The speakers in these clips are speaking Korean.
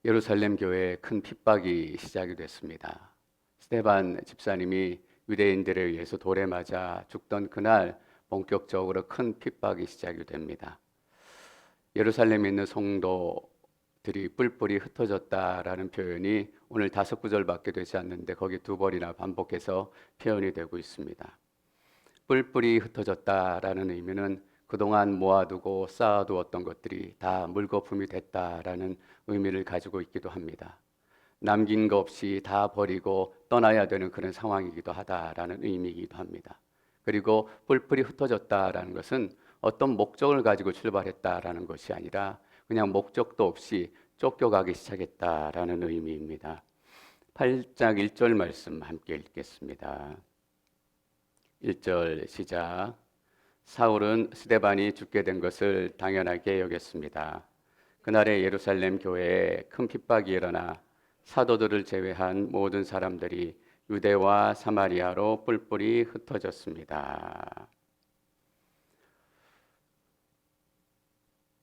예루살렘 교회에 큰 핍박이 시작이 됐습니다. 스데반 집사님이 유대인들에 의해서 돌에 맞아 죽던 그날 본격적으로 큰 핍박이 시작이 됩니다. 예루살렘에 있는 성도들이 뿔뿔이 흩어졌다라는 표현이 오늘 5구절밖에 되지 않는데 거기 2번이나 반복해서 표현이 되고 있습니다. 뿔뿔이 흩어졌다라는 의미는 그동안 모아두고 쌓아두었던 것들이 다 물거품이 됐다라는 의미를 가지고 있기도 합니다. 남긴 거 없이 다 버리고 떠나야 되는 그런 상황이기도 하다라는 의미이기도 합니다. 그리고 뿔뿔이 흩어졌다라는 것은 어떤 목적을 가지고 출발했다라는 것이 아니라 그냥 목적도 없이 쫓겨가기 시작했다라는 의미입니다. 8장 1절 말씀 함께 읽겠습니다. 1절 시작. 사울은 스데반이 죽게 된 것을 당연하게 여겼습니다. 그날에 예루살렘 교회에 큰 핍박이 일어나 사도들을 제외한 모든 사람들이 유대와 사마리아로 뿔뿔이 흩어졌습니다.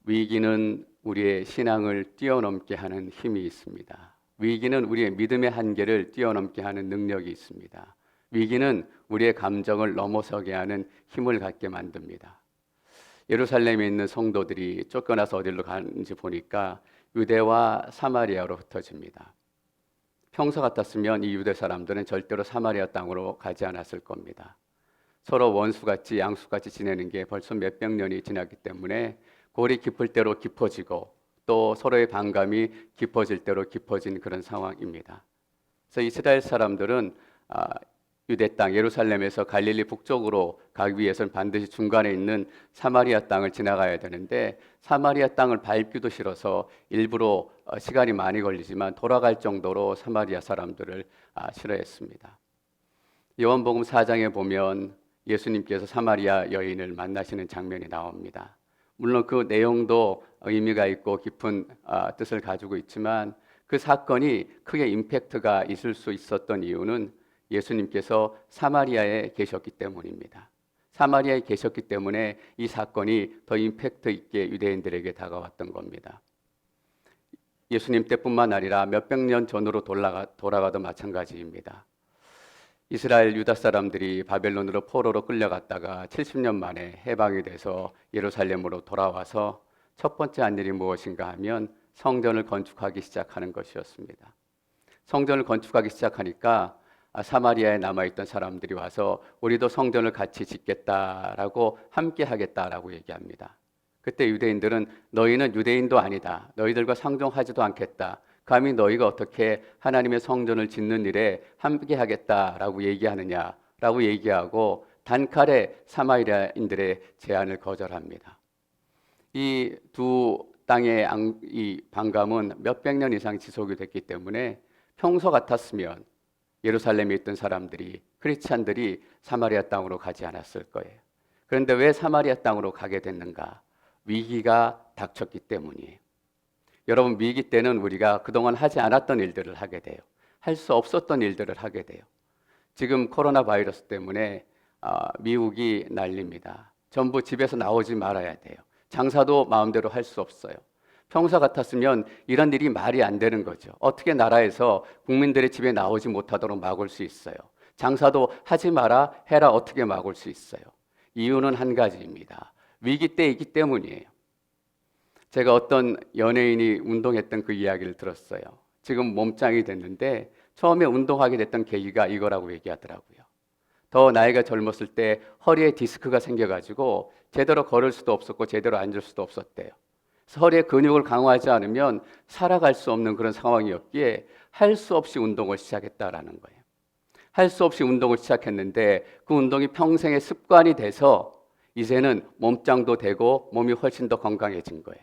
위기는 우리의 신앙을 뛰어넘게 하는 힘이 있습니다. 위기는 우리의 믿음의 한계를 뛰어넘게 하는 능력이 있습니다. 위기는 우리의 감정을 넘어서게 하는 힘을 갖게 만듭니다. 예루살렘에 있는 성도들이 쫓겨나서 어디로 가는지 보니까 유대와 사마리아로 흩어집니다. 평소 같았으면 이 유대 사람들은 절대로 사마리아 땅으로 가지 않았을 겁니다. 서로 원수같이 양수같이 지내는 게 벌써 몇백 년이 지났기 때문에 골이 깊을 대로 깊어지고 또 서로의 반감이 깊어질 대로 깊어진 그런 상황입니다. 그래서 이스라엘 사람들은 유대 땅 예루살렘에서 갈릴리 북쪽으로 가기 위해서는 반드시 중간에 있는 사마리아 땅을 지나가야 되는데 사마리아 땅을 밟기도 싫어서 일부러 시간이 많이 걸리지만 돌아갈 정도로 사마리아 사람들을 싫어했습니다. 요한복음 4장에 보면 예수님께서 사마리아 여인을 만나시는 장면이 나옵니다. 물론 그 내용도 의미가 있고 깊은 뜻을 가지고 있지만 그 사건이 크게 임팩트가 있을 수 있었던 이유는 예수님께서 사마리아에 계셨기 때문입니다. 사마리아에 계셨기 때문에 이 사건이 더 임팩트 있게 유대인들에게 다가왔던 겁니다. 예수님 때뿐만 아니라 몇백 년 전으로 돌아가도 마찬가지입니다. 이스라엘 유다 사람들이 바벨론으로 포로로 끌려갔다가 70년 만에 해방이 돼서 예루살렘으로 돌아와서 첫 번째 한 일이 무엇인가 하면 성전을 건축하기 시작하는 것이었습니다. 성전을 건축하기 시작하니까 사마리아에 남아있던 사람들이 와서 우리도 성전을 같이 짓겠다라고 함께 하겠다라고 얘기합니다. 그때 유대인들은 너희는 유대인도 아니다. 너희들과 상종하지도 않겠다. 감히 너희가 어떻게 하나님의 성전을 짓는 일에 함께 하겠다라고 얘기하느냐라고 얘기하고 단칼에 사마리아인들의 제안을 거절합니다. 이 두 땅의 이 반감은 몇백 년 이상 지속이 됐기 때문에 평소 같았으면 예루살렘에 있던 사람들이 크리스찬들이 사마리아 땅으로 가지 않았을 거예요. 그런데 왜 사마리아 땅으로 가게 됐는가? 위기가 닥쳤기 때문이에요. 여러분, 위기 때는 우리가 그동안 하지 않았던 일들을 하게 돼요. 할 수 없었던 일들을 하게 돼요. 지금 코로나 바이러스 때문에 미국이 난립니다. 전부 집에서 나오지 말아야 돼요. 장사도 마음대로 할 수 없어요. 평소 같았으면 이런 일이 말이 안 되는 거죠. 어떻게 나라에서 국민들의 집에 나오지 못하도록 막을 수 있어요? 장사도 하지 마라, 해라 어떻게 막을 수 있어요? 이유는 한 가지입니다. 위기 때이기 때문이에요. 제가 어떤 연예인이 운동했던 그 이야기를 들었어요. 지금 몸짱이 됐는데 처음에 운동하게 됐던 계기가 이거라고 얘기하더라고요. 더 나이가 젊었을 때 허리에 디스크가 생겨가지고 제대로 걸을 수도 없었고 제대로 앉을 수도 없었대요. 허리의 근육을 강화하지 않으면 살아갈 수 없는 그런 상황이었기에 할 수 없이 운동을 시작했다라는 거예요. 할 수 없이 운동을 시작했는데 그 운동이 평생의 습관이 돼서 이제는 몸짱도 되고 몸이 훨씬 더 건강해진 거예요.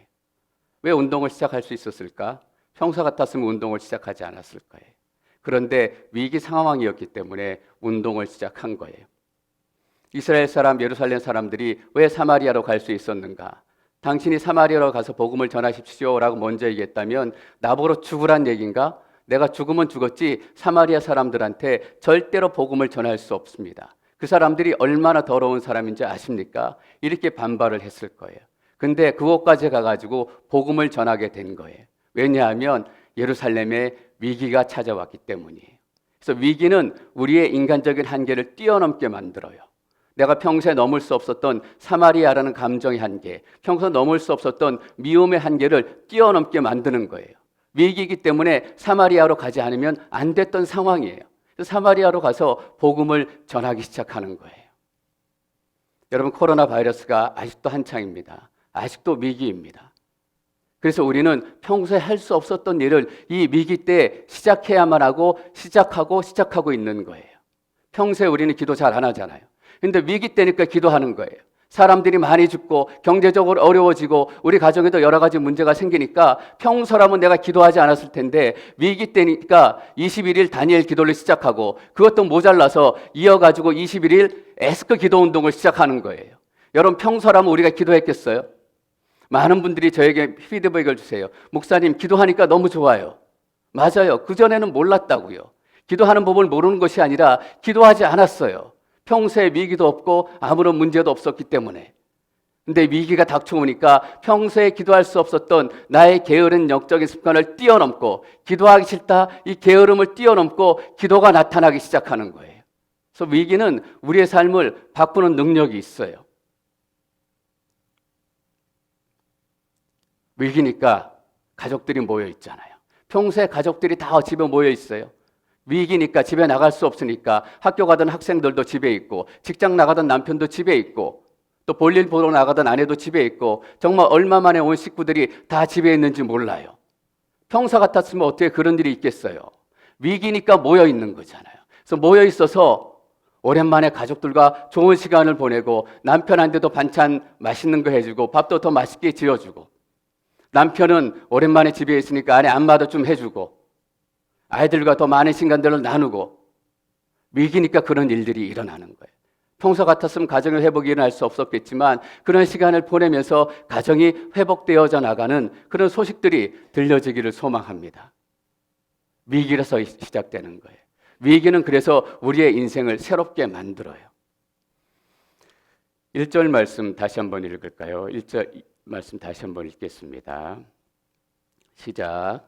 왜 운동을 시작할 수 있었을까? 평소 같았으면 운동을 시작하지 않았을 거예요. 그런데 위기 상황이었기 때문에 운동을 시작한 거예요. 이스라엘 사람, 예루살렘 사람들이 왜 사마리아로 갈 수 있었는가? 당신이 사마리아로 가서 복음을 전하십시오라고 먼저 얘기했다면 나보고 죽으란 얘기인가? 내가 죽으면 죽었지 사마리아 사람들한테 절대로 복음을 전할 수 없습니다. 그 사람들이 얼마나 더러운 사람인지 아십니까? 이렇게 반발을 했을 거예요. 근데 그곳까지 가가지고 복음을 전하게 된 거예요. 왜냐하면 예루살렘에 위기가 찾아왔기 때문이에요. 그래서 위기는 우리의 인간적인 한계를 뛰어넘게 만들어요. 내가 평소에 넘을 수 없었던 사마리아라는 감정의 한계, 평소 넘을 수 없었던 미움의 한계를 뛰어넘게 만드는 거예요. 위기이기 때문에 사마리아로 가지 않으면 안 됐던 상황이에요. 사마리아로 가서 복음을 전하기 시작하는 거예요. 여러분, 코로나 바이러스가 아직도 한창입니다. 아직도 위기입니다. 그래서 우리는 평소에 할 수 없었던 일을 이 위기 때 시작해야만 하고 시작하고 있는 거예요. 평소에 우리는 기도 잘 안 하잖아요. 근데 위기 때니까 기도하는 거예요. 사람들이 많이 죽고 경제적으로 어려워지고 우리 가정에도 여러 가지 문제가 생기니까 평소라면 내가 기도하지 않았을 텐데 위기 때니까 21일 다니엘 기도를 시작하고 그것도 모자라서 이어가지고 21일 에스크 기도 운동을 시작하는 거예요. 여러분, 평소라면 우리가 기도했겠어요? 많은 분들이 저에게 피드백을 주세요. 목사님, 기도하니까 너무 좋아요. 맞아요. 그전에는 몰랐다고요. 기도하는 법을 모르는 것이 아니라 기도하지 않았어요. 평소에 위기도 없고 아무런 문제도 없었기 때문에. 근데 위기가 닥쳐오니까 평소에 기도할 수 없었던 나의 게으른 영적인 습관을 뛰어넘고 기도하기 싫다, 이 게으름을 뛰어넘고 기도가 나타나기 시작하는 거예요. 그래서 위기는 우리의 삶을 바꾸는 능력이 있어요. 위기니까 가족들이 모여 있잖아요. 평소에 가족들이 다 집에 모여 있어요. 위기니까 집에 나갈 수 없으니까 학교 가던 학생들도 집에 있고 직장 나가던 남편도 집에 있고 또 볼일 보러 나가던 아내도 집에 있고 정말 얼마 만에 온 식구들이 다 집에 있는지 몰라요. 평소 같았으면 어떻게 그런 일이 있겠어요. 위기니까 모여 있는 거잖아요. 그래서 모여 있어서 오랜만에 가족들과 좋은 시간을 보내고 남편한테도 반찬 맛있는 거 해주고 밥도 더 맛있게 지어주고 남편은 오랜만에 집에 있으니까 아내 안마도 좀 해주고 아이들과 더 많은 시간들을 나누고 위기니까 그런 일들이 일어나는 거예요. 평소 같았으면 가정의 회복이 일어날 수 없었겠지만 그런 시간을 보내면서 가정이 회복되어져 나가는 그런 소식들이 들려지기를 소망합니다. 위기라서 시작되는 거예요. 위기는 그래서 우리의 인생을 새롭게 만들어요. 1절 말씀 다시 한번 읽을까요? 1절 말씀 다시 한번 읽겠습니다. 시작.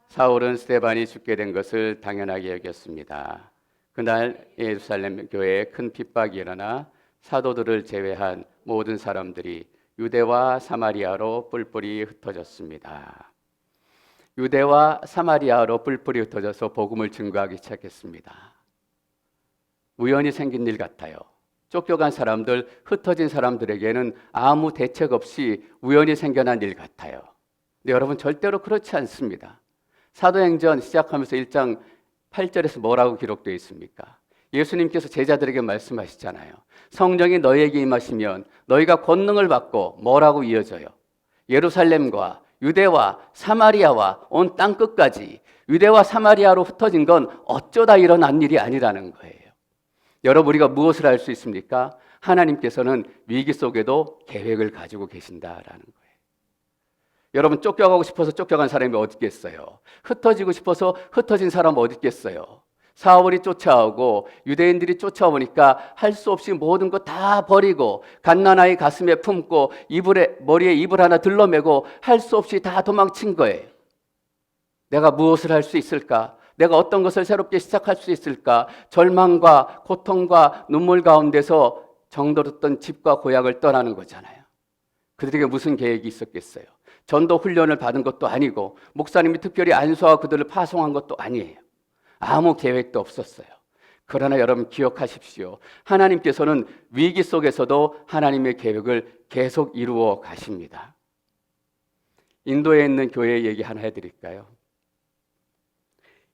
사울은 스데반이 죽게 된 것을 당연하게 여겼습니다. 그날 예루살렘 교회에 큰 핍박이 일어나 사도들을 제외한 모든 사람들이 유대와 사마리아로 뿔뿔이 흩어졌습니다. 유대와 사마리아로 뿔뿔이 흩어져서 복음을 증거하기 시작했습니다. 우연히 생긴 일 같아요. 쫓겨간 사람들, 흩어진 사람들에게는 아무 대책 없이 우연히 생겨난 일 같아요. 근데 여러분, 절대로 그렇지 않습니다. 사도행전 시작하면서 1장 8절에서 뭐라고 기록되어 있습니까? 예수님께서 제자들에게 말씀하시잖아요. 성령이 너희에게 임하시면 너희가 권능을 받고 뭐라고 이어져요? 예루살렘과 유대와 사마리아와 온 땅 끝까지 유대와 사마리아로 흩어진 건 어쩌다 일어난 일이 아니라는 거예요. 여러분, 우리가 무엇을 할 수 있습니까? 하나님께서는 위기 속에도 계획을 가지고 계신다라는 거예요. 여러분, 쫓겨가고 싶어서 쫓겨간 사람이 어디 있겠어요? 흩어지고 싶어서 흩어진 사람 어디 있겠어요? 사울이 쫓아오고 유대인들이 쫓아오니까 할 수 없이 모든 것 다 버리고 갓난아이 가슴에 품고 머리에 이불 하나 들러매고 할 수 없이 다 도망친 거예요. 내가 무엇을 할 수 있을까? 내가 어떤 것을 새롭게 시작할 수 있을까? 절망과 고통과 눈물 가운데서 정들었던 집과 고향을 떠나는 거잖아요. 그들에게 무슨 계획이 있었겠어요? 전도 훈련을 받은 것도 아니고 목사님이 특별히 안수하고 그들을 파송한 것도 아니에요. 아무 계획도 없었어요. 그러나 여러분, 기억하십시오. 하나님께서는 위기 속에서도 하나님의 계획을 계속 이루어 가십니다. 인도에 있는 교회 얘기 하나 해드릴까요?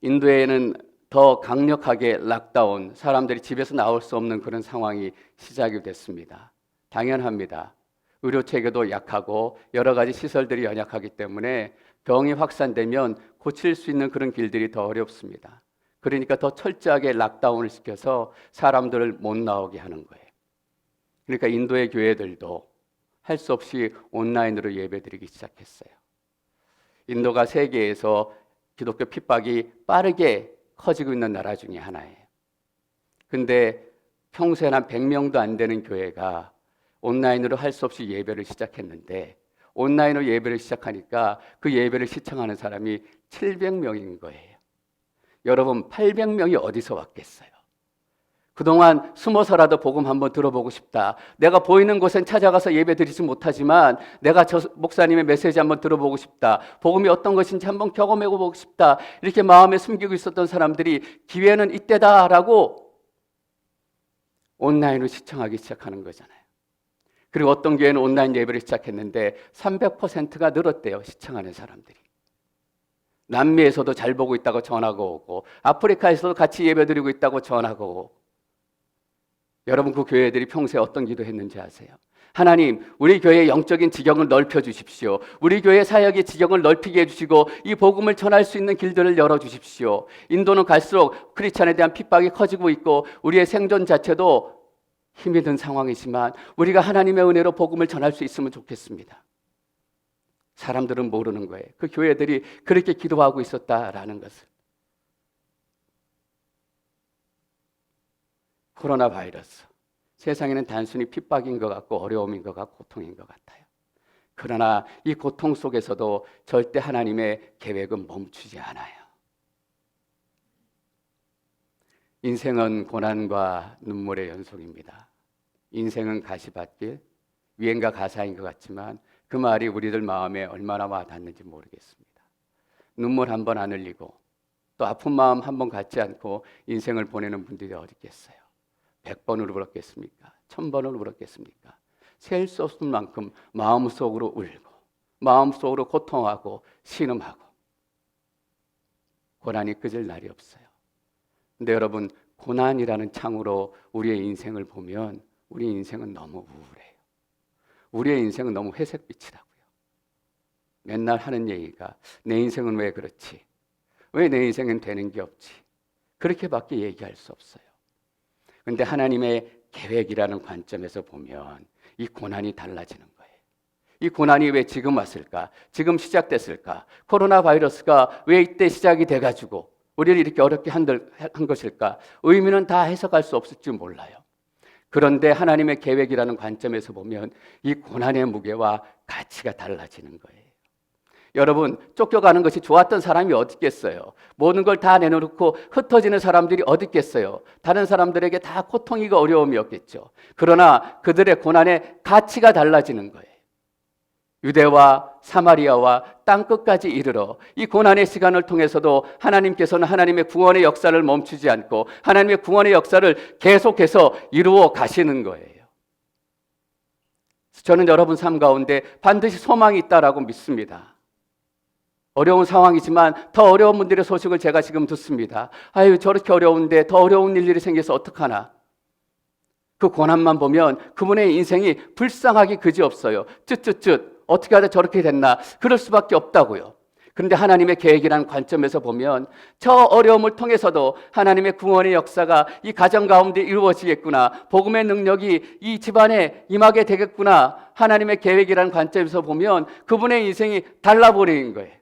인도에는 더 강력하게 락다운, 사람들이 집에서 나올 수 없는 그런 상황이 시작이 됐습니다. 당연합니다. 의료 체계도 약하고 여러 가지 시설들이 연약하기 때문에 병이 확산되면 고칠 수 있는 그런 길들이 더 어렵습니다. 그러니까 더 철저하게 락다운을 시켜서 사람들을 못 나오게 하는 거예요. 그러니까 인도의 교회들도 할 수 없이 온라인으로 예배드리기 시작했어요. 인도가 세계에서 기독교 핍박이 빠르게 커지고 있는 나라 중에 하나예요. 근데 평소에 한 100명도 안 되는 교회가 온라인으로 할 수 없이 예배를 시작했는데 온라인으로 예배를 시작하니까 그 예배를 시청하는 사람이 700명인 거예요. 여러분, 800명이 어디서 왔겠어요? 그동안 숨어서라도 복음 한번 들어보고 싶다. 내가 보이는 곳엔 찾아가서 예배 드리지 못하지만 내가 저 목사님의 메시지 한번 들어보고 싶다. 복음이 어떤 것인지 한번 경험해 보고 싶다. 이렇게 마음에 숨기고 있었던 사람들이 기회는 이때다라고 온라인으로 시청하기 시작하는 거잖아요. 그리고 어떤 교회는 온라인 예배를 시작했는데 300%가 늘었대요. 시청하는 사람들이. 남미에서도 잘 보고 있다고 전화가 오고 아프리카에서도 같이 예배드리고 있다고 전화가 오고. 여러분, 그 교회들이 평소에 어떤 기도했는지 아세요? 하나님, 우리 교회의 영적인 지경을 넓혀주십시오. 우리 교회 사역의 지경을 넓히게 해주시고 이 복음을 전할 수 있는 길들을 열어주십시오. 인도는 갈수록 크리스찬에 대한 핍박이 커지고 있고 우리의 생존 자체도 힘이 든 상황이지만 우리가 하나님의 은혜로 복음을 전할 수 있으면 좋겠습니다. 사람들은 모르는 거예요. 그 교회들이 그렇게 기도하고 있었다라는 것을. 코로나 바이러스, 세상에는 단순히 핍박인 것 같고 어려움인 것 같고 고통인 것 같아요. 그러나 이 고통 속에서도 절대 하나님의 계획은 멈추지 않아요. 인생은 고난과 눈물의 연속입니다. 인생은 가시밭길, 유행가 가사인 것 같지만 그 말이 우리들 마음에 얼마나 와닿는지 모르겠습니다. 눈물 한 번 안 흘리고 또 아픈 마음 한 번 갖지 않고 인생을 보내는 분들이 어디 있겠어요? 100번으로 울었겠습니까? 1000번으로 울었겠습니까? 셀 수 없을 만큼 마음속으로 울고 마음속으로 고통하고 신음하고 고난이 끄질 날이 없어요. 근데 여러분, 고난이라는 창으로 우리의 인생을 보면 우리 인생은 너무 우울해요. 우리의 인생은 너무 회색빛이라고요. 맨날 하는 얘기가 내 인생은 왜 그렇지? 왜 내 인생은 되는 게 없지? 그렇게밖에 얘기할 수 없어요. 그런데 하나님의 계획이라는 관점에서 보면 이 고난이 달라지는 거예요. 이 고난이 왜 지금 왔을까? 지금 시작됐을까? 코로나 바이러스가 왜 이때 시작이 돼가지고 우리를 이렇게 어렵게 한 것일까? 의미는 다 해석할 수 없을지 몰라요. 그런데 하나님의 계획이라는 관점에서 보면 이 고난의 무게와 가치가 달라지는 거예요. 여러분, 쫓겨가는 것이 좋았던 사람이 어디 있겠어요? 모든 걸 다 내놓고 흩어지는 사람들이 어디 있겠어요? 다른 사람들에게 다 고통이고 어려움이었겠죠. 그러나 그들의 고난의 가치가 달라지는 거예요. 유대와 사마리아와 땅끝까지 이르러 이 고난의 시간을 통해서도 하나님께서는 하나님의 구원의 역사를 멈추지 않고 하나님의 구원의 역사를 계속해서 이루어 가시는 거예요. 저는 여러분 삶 가운데 반드시 소망이 있다라고 믿습니다. 어려운 상황이지만 더 어려운 분들의 소식을 제가 지금 듣습니다. 아유, 저렇게 어려운데 더 어려운 일들이 생겨서 어떡하나. 그 고난만 보면 그분의 인생이 불쌍하기 그지없어요. 쯧쯧쯧 어떻게 하다 저렇게 됐나. 그럴 수밖에 없다고요. 그런데 하나님의 계획이라는 관점에서 보면 저 어려움을 통해서도 하나님의 구원의 역사가 이 가정 가운데 이루어지겠구나. 복음의 능력이 이 집안에 임하게 되겠구나. 하나님의 계획이라는 관점에서 보면 그분의 인생이 달라버리는 거예요.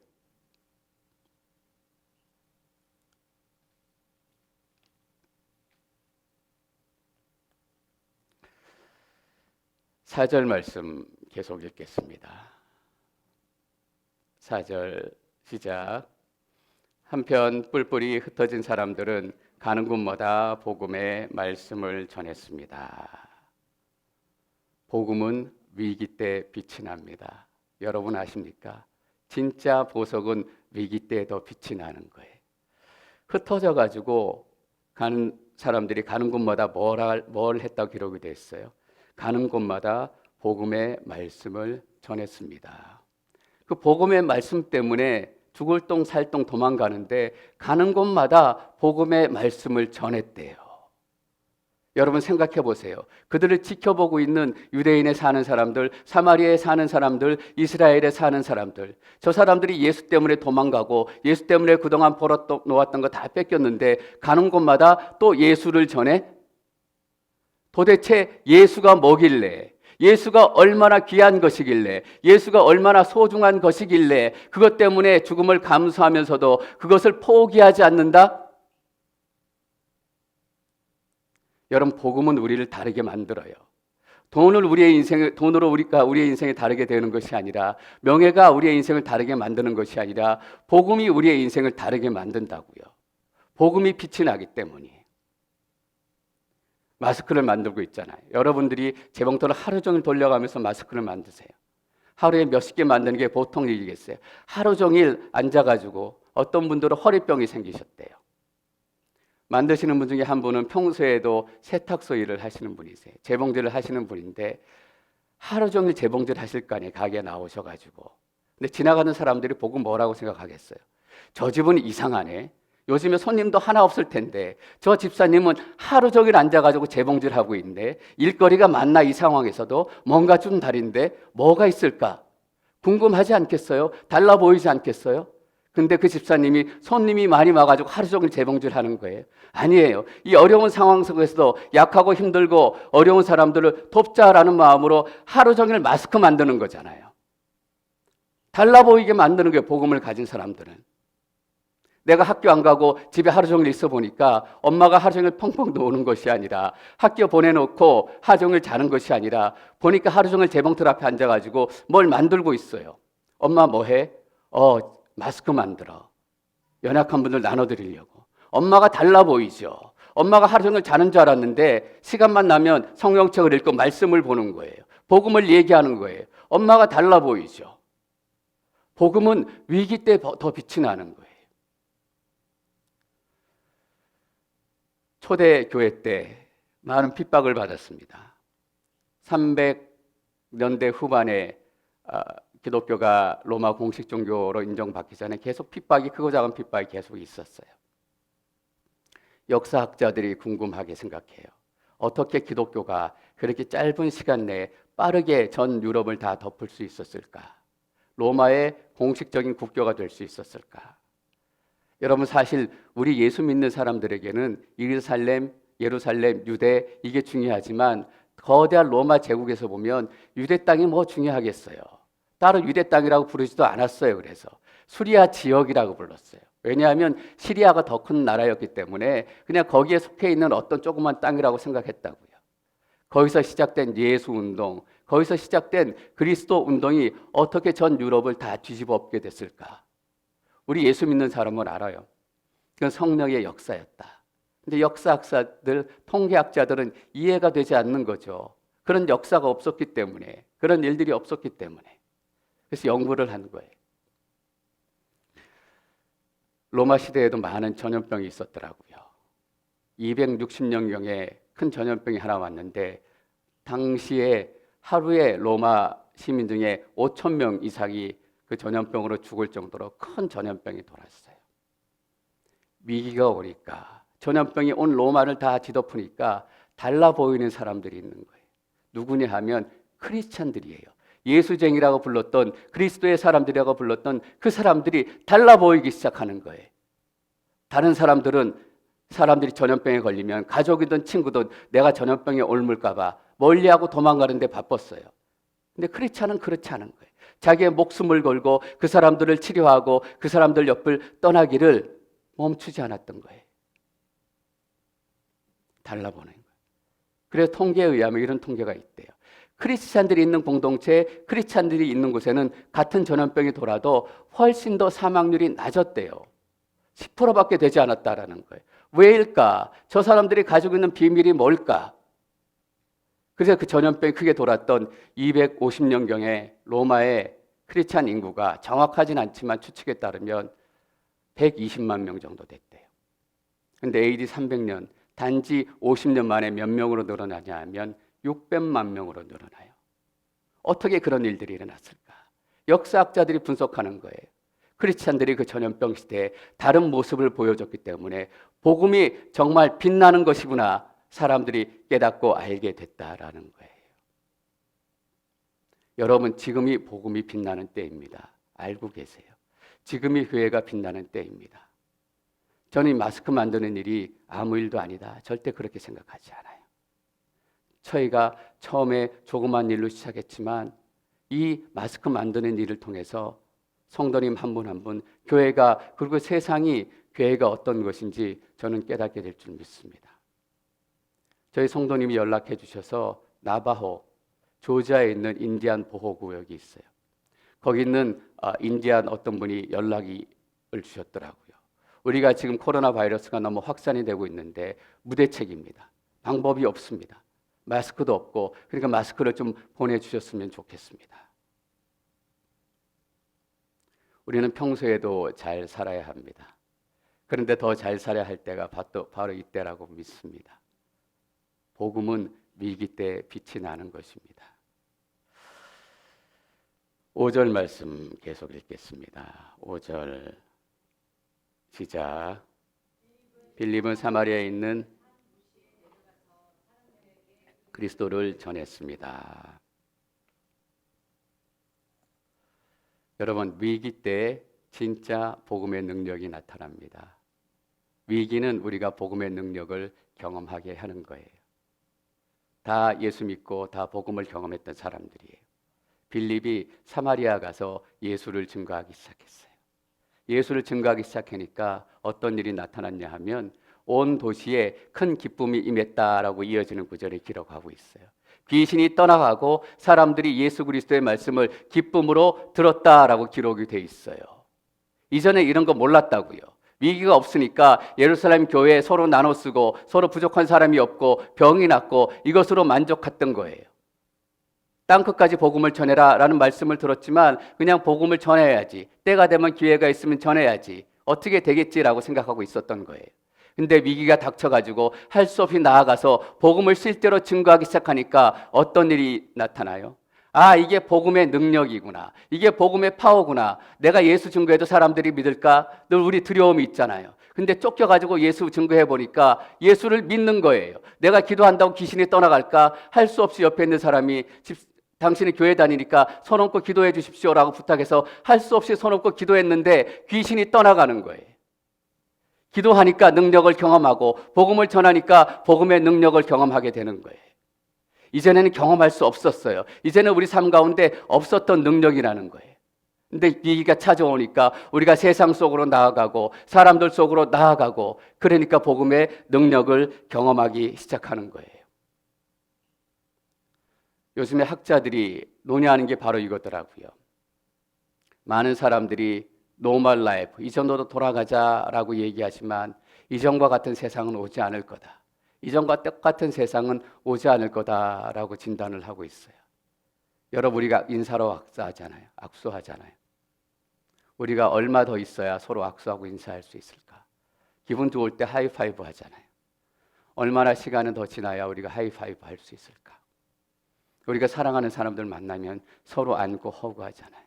사절 말씀 계속 읽겠습니다. 4절 시작. 한편 뿔뿔이 흩어진 사람들은 가는 곳마다 복음의 말씀을 전했습니다. 복음은 위기 때 빛이 납니다. 여러분 아십니까? 진짜 보석은 위기 때 더 빛이 나는 거예요. 흩어져 가지고 가는 사람들이 가는 곳마다 뭘 했다고 기록이 되어 있어요. 가는 곳마다 복음의 말씀을 전했습니다. 그 복음의 말씀 때문에 죽을 똥 살 똥 도망가는데 가는 곳마다 복음의 말씀을 전했대요. 여러분 생각해 보세요. 그들을 지켜보고 있는 유대인에 사는 사람들, 사마리아에 사는 사람들, 이스라엘에 사는 사람들, 저 사람들이 예수 때문에 도망가고 예수 때문에 그동안 벌어놓았던 거 다 뺏겼는데 가는 곳마다 또 예수를 전해. 도대체 예수가 뭐길래, 예수가 얼마나 귀한 것이길래, 예수가 얼마나 소중한 것이길래 그것 때문에 죽음을 감수하면서도 그것을 포기하지 않는다? 여러분, 복음은 우리를 다르게 만들어요. 돈으로 우리의 인생이 다르게 되는 것이 아니라, 명예가 우리의 인생을 다르게 만드는 것이 아니라 복음이 우리의 인생을 다르게 만든다고요. 복음이 빛이 나기 때문이에요. 마스크를 만들고 있잖아요. 여러분들이 재봉틀을 하루 종일 돌려가면서 마스크를 만드세요. 하루에 몇십 개 만드는 게 보통 일이겠어요. 하루 종일 앉아가지고 어떤 분들은 허리병이 생기셨대요. 만드시는 분 중에 한 분은 평소에도 세탁소 일을 하시는 분이세요. 재봉질을 하시는 분인데 하루 종일 재봉질 하실 거 아니에요. 가게에 나오셔가지고. 근데 지나가는 사람들이 보고 뭐라고 생각하겠어요? 저 집은 이상하네. 요즘에 손님도 하나 없을 텐데 저 집사님은 하루 종일 앉아가지고 재봉질하고 있는데 일거리가 많나 이 상황에서도 뭔가 좀 다른데 뭐가 있을까? 궁금하지 않겠어요? 달라 보이지 않겠어요? 근데 그 집사님이 손님이 많이 와가지고 하루 종일 재봉질하는 거예요. 아니에요. 이 어려운 상황 속에서도 약하고 힘들고 어려운 사람들을 돕자라는 마음으로 하루 종일 마스크 만드는 거잖아요. 달라 보이게 만드는 거예요. 복음을 가진 사람들은. 내가 학교 안 가고 집에 하루 종일 있어 보니까 엄마가 하루 종일 펑펑 노는 것이 아니라 학교 보내놓고 하루 종일 자는 것이 아니라 보니까 하루 종일 재봉틀 앞에 앉아가지고 뭘 만들고 있어요. 엄마 뭐 해? 마스크 만들어. 연약한 분들 나눠드리려고. 엄마가 달라 보이죠. 엄마가 하루 종일 자는 줄 알았는데 시간만 나면 성경책을 읽고 말씀을 보는 거예요. 복음을 얘기하는 거예요. 엄마가 달라 보이죠. 복음은 위기 때 더 빛이 나는 거예요. 초대교회 때 많은 핍박을 받았습니다. 300년대 후반에 기독교가 로마 공식 종교로 인정받기 전에 계속 핍박이, 크고 작은 핍박이 계속 있었어요. 역사학자들이 궁금하게 생각해요. 어떻게 기독교가 그렇게 짧은 시간 내에 빠르게 전 유럽을 다 덮을 수 있었을까? 로마의 공식적인 국교가 될 수 있었을까? 여러분, 사실 우리 예수 믿는 사람들에게는 예루살렘, 유대 이게 중요하지만 거대한 로마 제국에서 보면 유대 땅이 뭐 중요하겠어요. 따로 유대 땅이라고 부르지도 않았어요. 그래서 수리아 지역이라고 불렀어요. 왜냐하면 시리아가 더 큰 나라였기 때문에 그냥 거기에 속해 있는 어떤 조그만 땅이라고 생각했다고요. 거기서 시작된 예수 운동, 거기서 시작된 그리스도 운동이 어떻게 전 유럽을 다 뒤집어 엎게 됐을까? 우리 예수 믿는 사람은 알아요. 그건 성령의 역사였다. 근데 역사학자들, 통계학자들은 이해가 되지 않는 거죠. 그런 역사가 없었기 때문에, 그런 일들이 없었기 때문에. 그래서 연구를 한 거예요. 로마 시대에도 많은 전염병이 있었더라고요. 260년경에 큰 전염병이 하나 왔는데 당시에 하루에 로마 시민 중에 5,000명 이상이 그 전염병으로 죽을 정도로 큰 전염병이 돌았어요. 위기가 오니까 전염병이 온 로마를 다 뒤덮으니까 달라 보이는 사람들이 있는 거예요. 누구냐 하면 크리스찬들이에요. 예수쟁이라고 불렀던, 그리스도의 사람들이라고 불렀던 그 사람들이 달라 보이기 시작하는 거예요. 다른 사람들이 전염병에 걸리면 가족이든 친구든 내가 전염병에 옮을까 봐 멀리하고 도망가는데 바빴어요. 근데 크리스찬은 그렇지 않은 거예요. 자기의 목숨을 걸고 그 사람들을 치료하고 그 사람들 옆을 떠나기를 멈추지 않았던 거예요. 달라보는 거예요. 그래서 통계에 의하면 이런 통계가 있대요. 크리스찬들이 있는 공동체, 크리스찬들이 있는 곳에는 같은 전염병이 돌아도 훨씬 더 사망률이 낮았대요. 10%밖에 되지 않았다라는 거예요. 왜일까? 저 사람들이 가지고 있는 비밀이 뭘까? 그래서 그 전염병이 크게 돌았던 250년경에 로마의 크리스찬 인구가 정확하진 않지만 추측에 따르면 120만 명 정도 됐대요. 근데 AD 300년, 단지 50년 만에 몇 명으로 늘어나냐 하면 600만 명으로 늘어나요. 어떻게 그런 일들이 일어났을까? 역사학자들이 분석하는 거예요. 크리스찬들이 그 전염병 시대에 다른 모습을 보여줬기 때문에 복음이 정말 빛나는 것이구나 사람들이 깨닫고 알게 됐다라는 거예요. 여러분, 지금이 복음이 빛나는 때입니다. 알고 계세요? 지금이 교회가 빛나는 때입니다. 저는 이 마스크 만드는 일이 아무 일도 아니다. 절대 그렇게 생각하지 않아요. 저희가 처음에 조그만 일로 시작했지만 이 마스크 만드는 일을 통해서 성도님 한 분 한 분, 교회가, 그리고 세상이 교회가 어떤 것인지 저는 깨닫게 될 줄 믿습니다. 저희 성도님이 연락해 주셔서 나바호, 조지아에 있는 인디안 보호구역이 있어요. 거기 있는 인디안 어떤 분이 연락을 주셨더라고요. 우리가 지금 코로나 바이러스가 너무 확산이 되고 있는데 무대책입니다. 방법이 없습니다. 마스크도 없고, 그러니까 마스크를 좀 보내주셨으면 좋겠습니다. 우리는 평소에도 잘 살아야 합니다. 그런데 더 잘 살아야 할 때가 바로 이때라고 믿습니다. 복음은 위기 때 빛이 나는 것입니다. 5절 말씀 계속 읽겠습니다. 5절 시작. 빌립은 사마리아에 있는 그리스도를 전했습니다. 여러분, 위기 때 진짜 복음의 능력이 나타납니다. 위기는 우리가 복음의 능력을 경험하게 하는 거예요. 다 예수 믿고 다 복음을 경험했던 사람들이에요. 빌립이 사마리아 가서 예수를 증거하기 시작했어요. 예수를 증거하기 시작하니까 어떤 일이 나타났냐 하면 온 도시에 큰 기쁨이 임했다라고 이어지는 구절을 기록하고 있어요. 귀신이 떠나가고 사람들이 예수 그리스도의 말씀을 기쁨으로 들었다라고 기록이 돼 있어요. 이전에 이런 거 몰랐다고요. 위기가 없으니까 예루살렘 교회에 서로 나눠 쓰고 서로 부족한 사람이 없고 병이 났고 이것으로 만족했던 거예요. 땅끝까지 복음을 전해라 라는 말씀을 들었지만 그냥 복음을 전해야지, 때가 되면 기회가 있으면 전해야지, 어떻게 되겠지라고 생각하고 있었던 거예요. 근데 위기가 닥쳐가지고 할 수 없이 나아가서 복음을 실제로 증거하기 시작하니까 어떤 일이 나타나요? 아, 이게 복음의 능력이구나, 이게 복음의 파워구나, 내가 예수 증거해도 사람들이 믿을까? 늘 우리 두려움이 있잖아요. 근데 쫓겨가지고 예수 증거해보니까 예수를 믿는 거예요. 내가 기도한다고 귀신이 떠나갈까? 할 수 없이 옆에 있는 사람이 당신이 교회 다니니까 손 얹고 기도해 주십시오라고 부탁해서 할 수 없이 손 얹고 기도했는데 귀신이 떠나가는 거예요. 기도하니까 능력을 경험하고 복음을 전하니까 복음의 능력을 경험하게 되는 거예요. 이전에는 경험할 수 없었어요. 이제는 우리 삶 가운데 없었던 능력이라는 거예요. 근데 위기가 찾아오니까 우리가 세상 속으로 나아가고 사람들 속으로 나아가고 그러니까 복음의 능력을 경험하기 시작하는 거예요. 요즘에 학자들이 논의하는 게 바로 이거더라고요. 많은 사람들이 노멀 라이프, 이전으로 돌아가자라고 얘기하지만 이전과 같은 세상은 오지 않을 거다. 이전과 똑같은 세상은 오지 않을 거다라고 진단을 하고 있어요. 여러분, 우리가 인사로 악수하잖아요. 우리가 얼마 더 있어야 서로 악수하고 인사할 수 있을까? 기분 좋을 때 하이파이브 하잖아요. 얼마나 시간은 더 지나야 우리가 하이파이브 할 수 있을까? 우리가 사랑하는 사람들 만나면 서로 안고 허그하잖아요.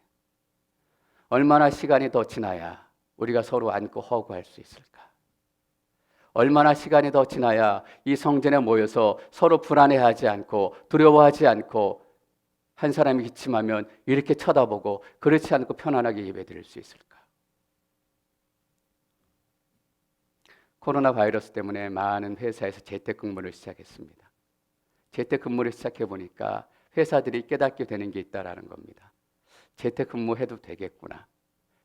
얼마나 시간이 더 지나야 우리가 서로 안고 허그할 수 있을까? 얼마나 시간이 더 지나야 이 성전에 모여서 서로 불안해하지 않고 두려워하지 않고 한 사람이 기침하면 이렇게 쳐다보고 그렇지 않고 편안하게 예배드릴 수 있을까? 코로나 바이러스 때문에 많은 회사에서 재택근무를 시작했습니다. 재택근무를 시작해보니까 회사들이 깨닫게 되는 게 있다라는 겁니다. 재택근무해도 되겠구나.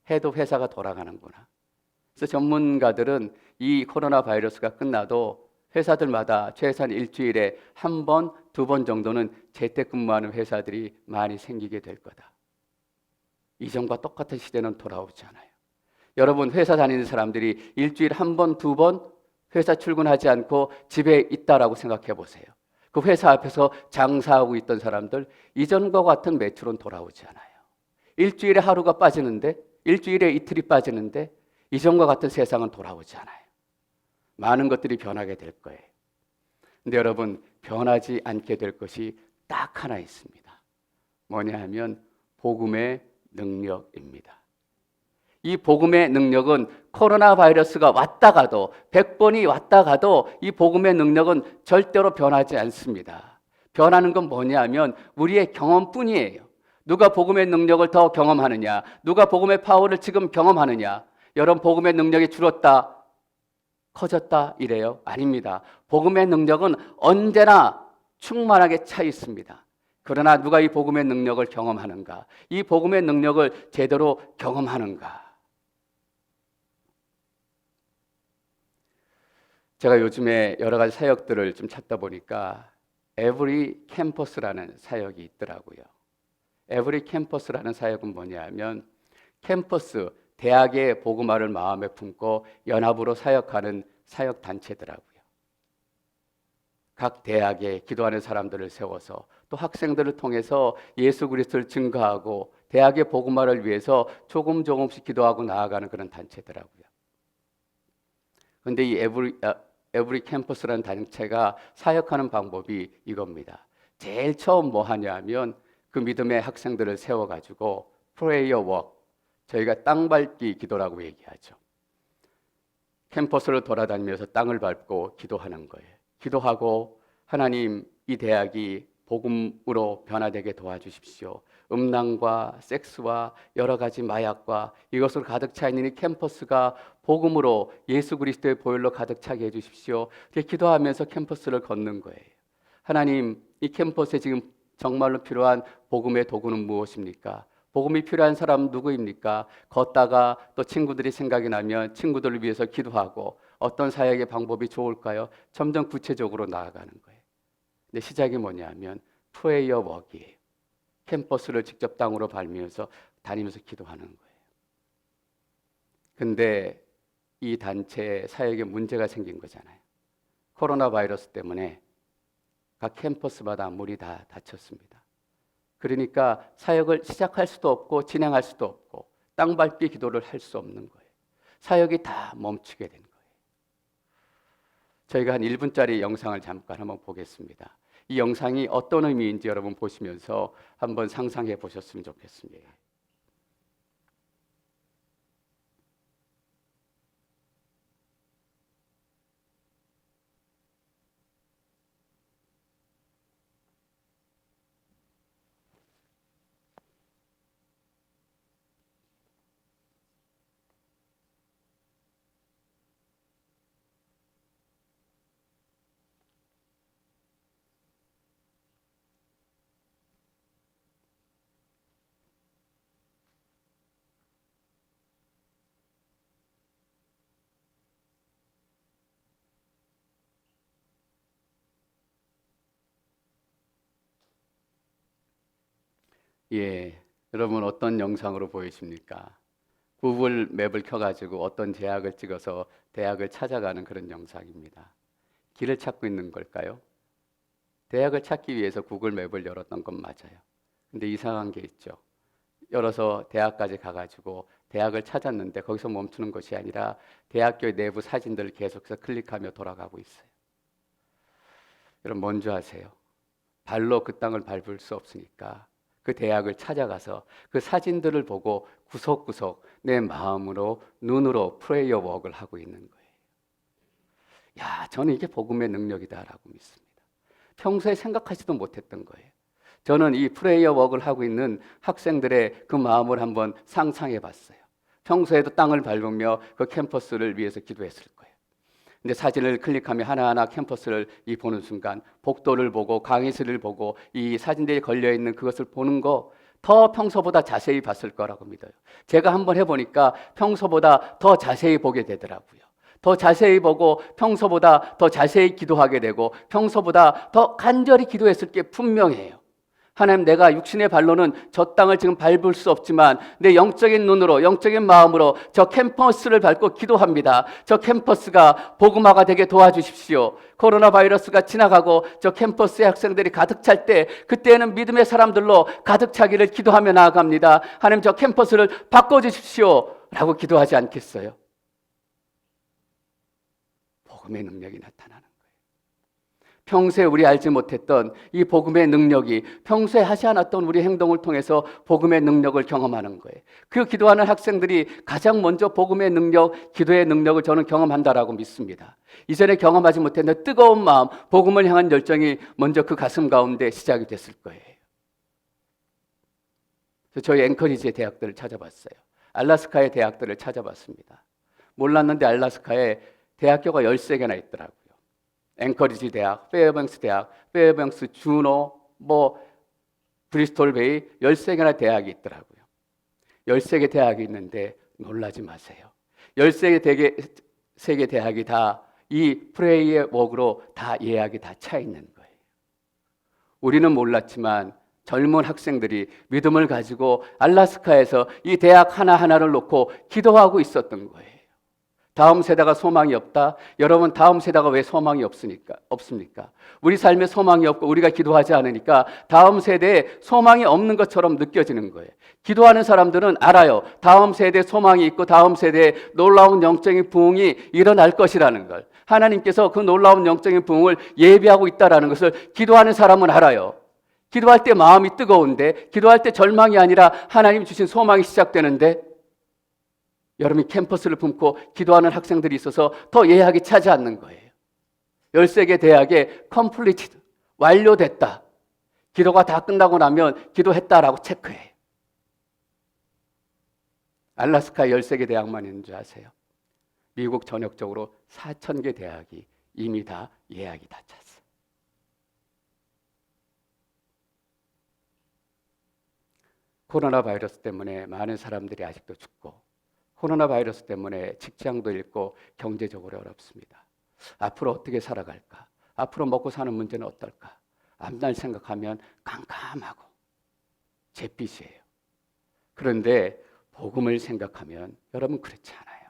해도 회사가 돌아가는구나. 그래서 전문가들은 이 코로나 바이러스가 끝나도 회사들마다 최소한 일주일에 한 번, 두 번 정도는 재택근무하는 회사들이 많이 생기게 될 거다. 이전과 똑같은 시대는 돌아오지 않아요. 여러분, 회사 다니는 사람들이 일주일에 한 번, 두 번 회사 출근하지 않고 집에 있다라고 생각해 보세요. 그 회사 앞에서 장사하고 있던 사람들, 이전과 같은 매출은 돌아오지 않아요. 일주일에 하루가 빠지는데, 일주일에 이틀이 빠지는데 이전과 같은 세상은 돌아오지 않아요. 많은 것들이 변하게 될 거예요. 근데 여러분, 변하지 않게 될 것이 딱 하나 있습니다. 뭐냐 하면 복음의 능력입니다. 이 복음의 능력은 코로나 바이러스가 왔다가도 100번이 왔다가도 이 복음의 능력은 절대로 변하지 않습니다. 변하는 건 뭐냐 하면 우리의 경험뿐이에요. 누가 복음의 능력을 더 경험하느냐, 누가 복음의 파워를 지금 경험하느냐. 여러분, 복음의 능력이 줄었다, 커졌다 이래요? 아닙니다. 복음의 능력은 언제나 충만하게 차 있습니다. 그러나 누가 이 복음의 능력을 경험하는가, 이 복음의 능력을 제대로 경험하는가. 제가 요즘에 여러 가지 사역들을 좀 찾다 보니까 에브리 캠퍼스라는 사역이 있더라고요. 에브리 캠퍼스라는 사역은 뭐냐면 캠퍼스, 대학의 복음화를 마음에 품고 연합으로 사역하는 사역 단체더라고요. 각 대학에 기도하는 사람들을 세워서 또 학생들을 통해서 예수 그리스도를 증거하고 대학의 복음화를 위해서 조금씩 기도하고 나아가는 그런 단체더라고요. 그런데 이 에브리 캠퍼스라는 단체가 사역하는 방법이 이겁니다. 제일 처음 뭐 하냐면 그 믿음의 학생들을 세워가지고 프레이어 워크, 저희가 땅 밟기 기도라고 얘기하죠. 캠퍼스를 돌아다니면서 땅을 밟고 기도하는 거예요. 기도하고 하나님, 이 대학이 복음으로 변화되게 도와주십시오. 음란과 섹스와 여러 가지 마약과 이것으로 가득 차 있는 이 캠퍼스가 복음으로 예수 그리스도의 보혈로 가득 차게 해주십시오. 이렇게 기도하면서 캠퍼스를 걷는 거예요. 하나님, 이 캠퍼스에 지금 정말로 필요한 복음의 도구는 무엇입니까? 복음이 필요한 사람 누구입니까? 걷다가 또 친구들이 생각이 나면 친구들을 위해서 기도하고 어떤 사역의 방법이 좋을까요? 점점 구체적으로 나아가는 거예요. 근데 시작이 뭐냐면 프레이어 워크예요. 캠퍼스를 직접 땅으로 밟으면서 다니면서 기도하는 거예요. 근데 이 단체 사역에 문제가 생긴 거잖아요. 코로나 바이러스 때문에 각 캠퍼스마다 문이 다 닫혔습니다. 그러니까 사역을 시작할 수도 없고 진행할 수도 없고 땅 밟기 기도를 할 수 없는 거예요. 사역이 다 멈추게 된 거예요. 저희가 한 1분짜리 영상을 잠깐 한번 보겠습니다. 이 영상이 어떤 의미인지 여러분 보시면서 한번 상상해 보셨으면 좋겠습니다. 예, 여러분 어떤 영상으로 보이십니까? 구글 맵을 켜가지고 어떤 대학을 찍어서 대학을 찾아가는 그런 영상입니다. 길을 찾고 있는 걸까요? 대학을 찾기 위해서 구글 맵을 열었던 건 맞아요. 근데 이상한 게 있죠. 열어서 대학까지 가가지고 대학을 찾았는데 거기서 멈추는 것이 아니라 대학교의 내부 사진들을 계속해서 클릭하며 돌아가고 있어요. 여러분 뭔지 아세요? 발로 그 땅을 밟을 수 없으니까 그 대학을 찾아가서 그 사진들을 보고 구석구석 내 마음으로 눈으로 프레이어 워크를 하고 있는 거예요. 야, 저는 이게 복음의 능력이다라고 믿습니다. 평소에 생각하지도 못했던 거예요. 저는 이 프레이어 워크를 하고 있는 학생들의 그 마음을 한번 상상해 봤어요. 평소에도 땅을 밟으며 그 캠퍼스를 위해서 기도했을 거예요. 근데 사진을 클릭하며 하나하나 캠퍼스를 보는 순간 복도를 보고 강의실을 보고 이 사진들이 걸려있는 그것을 보는 거 더 평소보다 자세히 봤을 거라고 믿어요. 제가 한번 해보니까 평소보다 더 자세히 보게 되더라고요. 더 자세히 보고 평소보다 더 자세히 기도하게 되고 평소보다 더 간절히 기도했을 게 분명해요. 하나님, 내가 육신의 발로는 저 땅을 지금 밟을 수 없지만 내 영적인 눈으로, 영적인 마음으로 저 캠퍼스를 밟고 기도합니다. 저 캠퍼스가 복음화가 되게 도와주십시오. 코로나 바이러스가 지나가고 저 캠퍼스의 학생들이 가득 찰 때 그때는 믿음의 사람들로 가득 차기를 기도하며 나아갑니다. 하나님, 저 캠퍼스를 바꿔주십시오 라고 기도하지 않겠어요? 복음의 능력이 나타나는 거예요. 평소에 우리 알지 못했던 이 복음의 능력이 평소에 하지 않았던 우리 행동을 통해서 복음의 능력을 경험하는 거예요. 그 기도하는 학생들이 가장 먼저 복음의 능력, 기도의 능력을 저는 경험한다라고 믿습니다. 이전에 경험하지 못했던 뜨거운 마음, 복음을 향한 열정이 먼저 그 가슴 가운데 시작이 됐을 거예요. 그래서 저희 앵커리지의 대학들을 찾아봤어요. 알래스카의 대학들을 찾아봤습니다. 몰랐는데 알래스카에 대학교가 13개나 있더라고요. 앵커리지 대학, 페어뱅스 대학, 페어뱅스 주노, 브리스톨 베이 13개나 대학이 있더라고요. 13개 대학이 있는데 놀라지 마세요. 13개 대학이 다 이 프레이의 워크로 다 예약이 다 차 있는 거예요. 우리는 몰랐지만 젊은 학생들이 믿음을 가지고 알라스카에서 이 대학 하나하나를 놓고 기도하고 있었던 거예요. 다음 세대가 소망이 없다? 여러분, 다음 세대가 왜 소망이 없습니까? 우리 삶에 소망이 없고 우리가 기도하지 않으니까 다음 세대에 소망이 없는 것처럼 느껴지는 거예요. 기도하는 사람들은 알아요. 다음 세대에 소망이 있고 다음 세대에 놀라운 영적인 부흥이 일어날 것이라는 걸. 하나님께서 그 놀라운 영적인 부흥을 예비하고 있다는 것을 기도하는 사람은 알아요. 기도할 때 마음이 뜨거운데, 기도할 때 절망이 아니라 하나님 주신 소망이 시작되는데, 여러분이 캠퍼스를 품고 기도하는 학생들이 있어서 더 예약이 차지 않는 거예요. 13개 대학에 컴플리티드, 완료됐다. 기도가 다 끝나고 나면 기도했다라고 체크해요. 알라스카 13개 대학만 있는 줄 아세요? 미국 전역적으로 4,000개 대학이 이미 다 예약이 다 찼어요. 코로나 바이러스 때문에 많은 사람들이 아직도 죽고, 코로나 바이러스 때문에 직장도 잃고 경제적으로 어렵습니다. 앞으로 어떻게 살아갈까? 앞으로 먹고 사는 문제는 어떨까? 앞날 생각하면 깜깜하고 잿빛이에요. 그런데 복음을 생각하면 여러분 그렇지 않아요.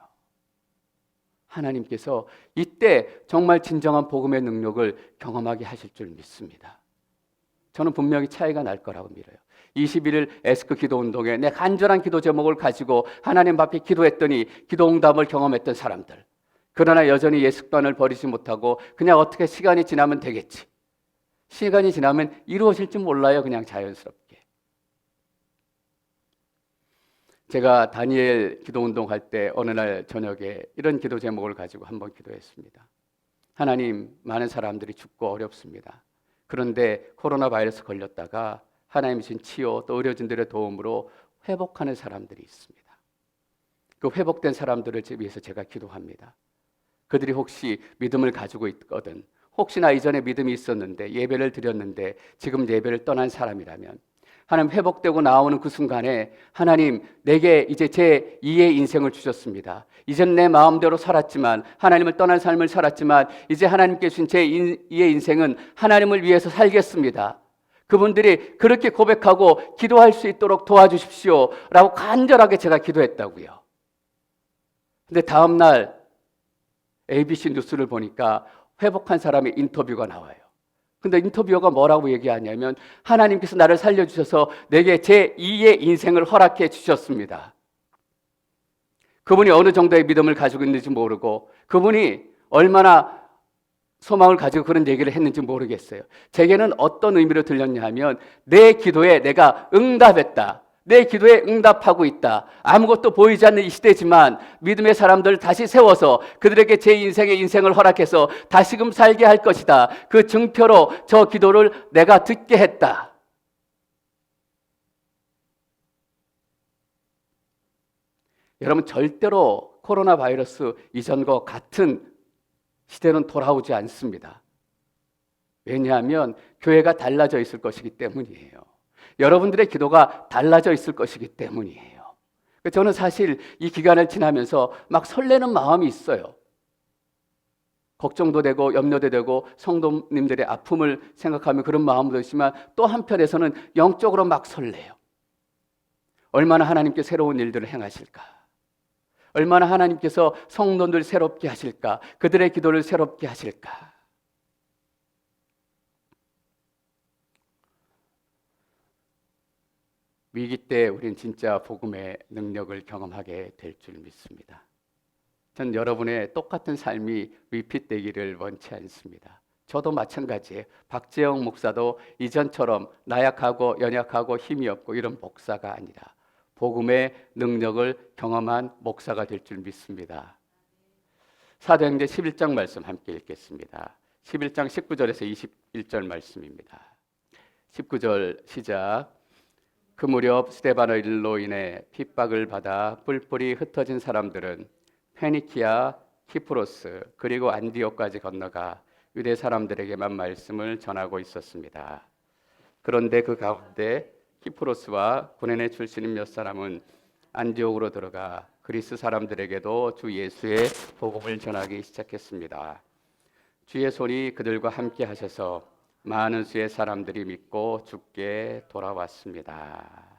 하나님께서 이때 정말 진정한 복음의 능력을 경험하게 하실 줄 믿습니다. 저는 분명히 차이가 날 거라고 믿어요. 21일 에스크 기도운동에 내 간절한 기도 제목을 가지고 하나님 앞에 기도했더니 기도 응답을 경험했던 사람들. 그러나 여전히 옛 습관을 버리지 못하고 그냥 어떻게 시간이 지나면 되겠지. 시간이 지나면 이루어질 줄 몰라요. 그냥 자연스럽게. 제가 다니엘 기도운동 할 때 어느 날 저녁에 이런 기도 제목을 가지고 한번 기도했습니다. 하나님, 많은 사람들이 죽고 어렵습니다. 그런데 코로나 바이러스 걸렸다가 하나님 주신 치유 또 의료진들의 도움으로 회복하는 사람들이 있습니다. 그 회복된 사람들을 위해서 제가 기도합니다. 그들이 혹시 믿음을 가지고 있거든, 혹시나 이전에 믿음이 있었는데 예배를 드렸는데 지금 예배를 떠난 사람이라면 하나님 회복되고 나오는 그 순간에 하나님 내게 이제 제 2의 인생을 주셨습니다. 이전 내 마음대로 살았지만 하나님을 떠난 삶을 살았지만 이제 하나님께 주신 제 2의 인생은 하나님을 위해서 살겠습니다. 그분들이 그렇게 고백하고 기도할 수 있도록 도와주십시오 라고 간절하게 제가 기도했다고요. 근데 다음 날 ABC 뉴스를 보니까 회복한 사람의 인터뷰가 나와요. 근데 인터뷰어가 뭐라고 얘기하냐면 하나님께서 나를 살려주셔서 내게 제2의 인생을 허락해 주셨습니다. 그분이 어느 정도의 믿음을 가지고 있는지 모르고 그분이 얼마나 소망을 가지고 그런 얘기를 했는지 모르겠어요. 제게는 어떤 의미로 들렸냐 하면 내 기도에 내가 응답했다. 내 기도에 응답하고 있다. 아무것도 보이지 않는 이 시대지만 믿음의 사람들을 다시 세워서 그들에게 제 인생의 인생을 허락해서 다시금 살게 할 것이다. 그 증표로 저 기도를 내가 듣게 했다. 여러분, 절대로 코로나 바이러스 이전과 같은 시대는 돌아오지 않습니다. 왜냐하면 교회가 달라져 있을 것이기 때문이에요. 여러분들의 기도가 달라져 있을 것이기 때문이에요. 저는 사실 이 기간을 지나면서 막 설레는 마음이 있어요. 걱정도 되고 염려도 되고 성도님들의 아픔을 생각하면 그런 마음도 있지만 또 한편에서는 영적으로 막 설레요. 얼마나 하나님께 새로운 일들을 행하실까? 얼마나 하나님께서 성도들 새롭게 하실까? 그들의 기도를 새롭게 하실까? 위기 때 우린 진짜 복음의 능력을 경험하게 될 줄 믿습니다. 전 여러분의 똑같은 삶이 리핏되기를 원치 않습니다. 저도 마찬가지예요. 박재영 목사도 이전처럼 나약하고 연약하고 힘이 없고 이런 목사가 아니라 복음의 능력을 경험한 목사가 될 줄 믿습니다. 사도행전 11장 말씀 함께 읽겠습니다. 11장 19절에서 21절 말씀입니다. 19절 시작. 그 무렵 스데반의 일로 인해 핍박을 받아 뿔뿔이 흩어진 사람들은 페니키아, 키프로스 그리고 안디옥까지 건너가 유대 사람들에게만 말씀을 전하고 있었습니다. 그런데 그 가운데 키프로스와 구레네 출신인 몇 사람은 안디옥으로 들어가 그리스 사람들에게도 주 예수의 복음을 전하기 시작했습니다. 주의 손이 그들과 함께 하셔서 많은 수의 사람들이 믿고 주께 돌아왔습니다.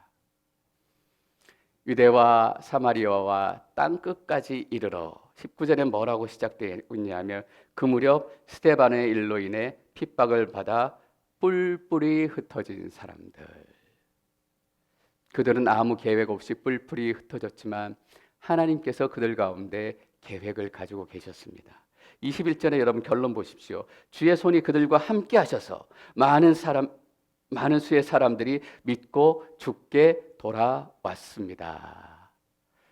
유대와 사마리아와 땅 끝까지 이르러 19절에 뭐라고 시작되어 있냐면 그 무렵 스데반의 일로 인해 핍박을 받아 뿔뿔이 흩어진 사람들. 그들은 아무 계획 없이 뿔뿔이 흩어졌지만 하나님께서 그들 가운데 계획을 가지고 계셨습니다. 21절에 여러분 결론 보십시오. 주의 손이 그들과 함께 하셔서 많은 수의 사람들이 믿고 주께 돌아왔습니다.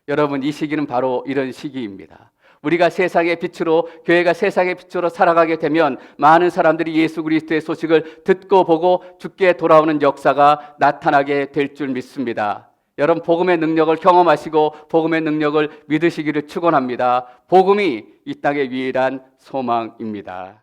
여러분, 이 시기는 바로 이런 시기입니다. 우리가 세상의 빛으로, 교회가 세상의 빛으로 살아가게 되면 많은 사람들이 예수 그리스도의 소식을 듣고 보고 주께 돌아오는 역사가 나타나게 될 줄 믿습니다. 여러분, 복음의 능력을 경험하시고 복음의 능력을 믿으시기를 축원합니다. 복음이 이 땅의 유일한 소망입니다.